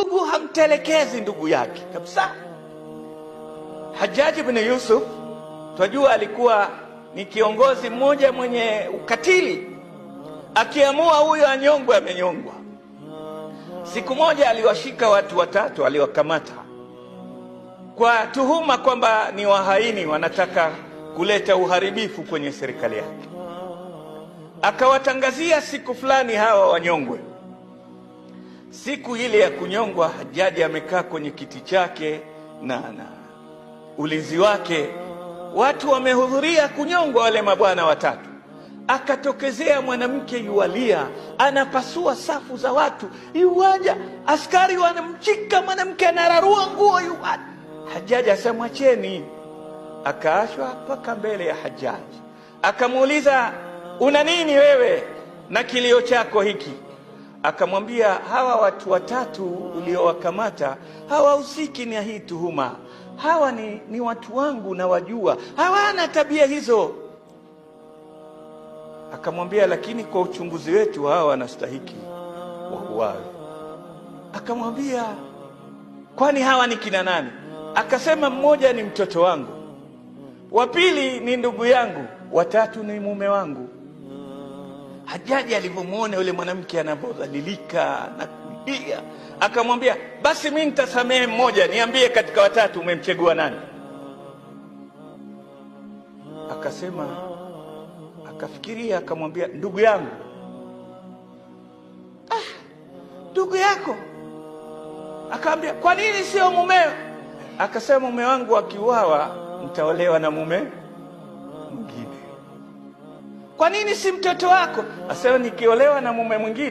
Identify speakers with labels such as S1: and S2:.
S1: ndugu hamtelekezi ndugu yake kabisa. Hajjaj ibn Yusuf twajua alikuwa ni kiongozi mmoja mwenye ukatili, akiamua huyo anyongwe amenyongwa. Siku moja aliwashika watu watatu, aliwakamata kwa tuhuma kwamba ni wahaini, wanataka kuleta uharibifu kwenye serikali yake. Akawatangazia siku fulani hawa wanyongwe. Siku ile ya kunyongwa, Hajjaji amekaa kwenye kiti chake na ulinzi wake, watu wamehudhuria kunyongwa wale mabwana watatu. Akatokezea mwanamke yualia, anapasua safu za watu, yuaja askari wanamchika mwanamke, anararua nguo yuaja. Hajjaji asamwacheni, akaashwa mpaka mbele ya Hajjaji. Akamuuliza, una nini wewe na kilio chako hiki? Akamwambia, hawa watu watatu uliowakamata hawahusiki na hii tuhuma, hawa ni watu wangu na wajua, hawana tabia hizo. Akamwambia, lakini kwa uchunguzi wetu hawa wanastahiki wauawe. Akamwambia, kwani hawa ni kina nani? Akasema, mmoja ni mtoto wangu, wa pili ni ndugu yangu, watatu ni mume wangu. Hajjaji alivyomwona yule mwanamke anavyodhalilika na kulia, akamwambia, basi mimi nitasamehe mmoja, niambie katika watatu umemchagua nani? Akasema, akafikiria, akamwambia, ndugu yangu. Ndugu yako? Akamwambia, kwa nini sio mumeo? Akasema, mume wangu akiuawa nitaolewa na mume mwingine. Kwa nini si mtoto wako? Asema, nikiolewa na mume mwingine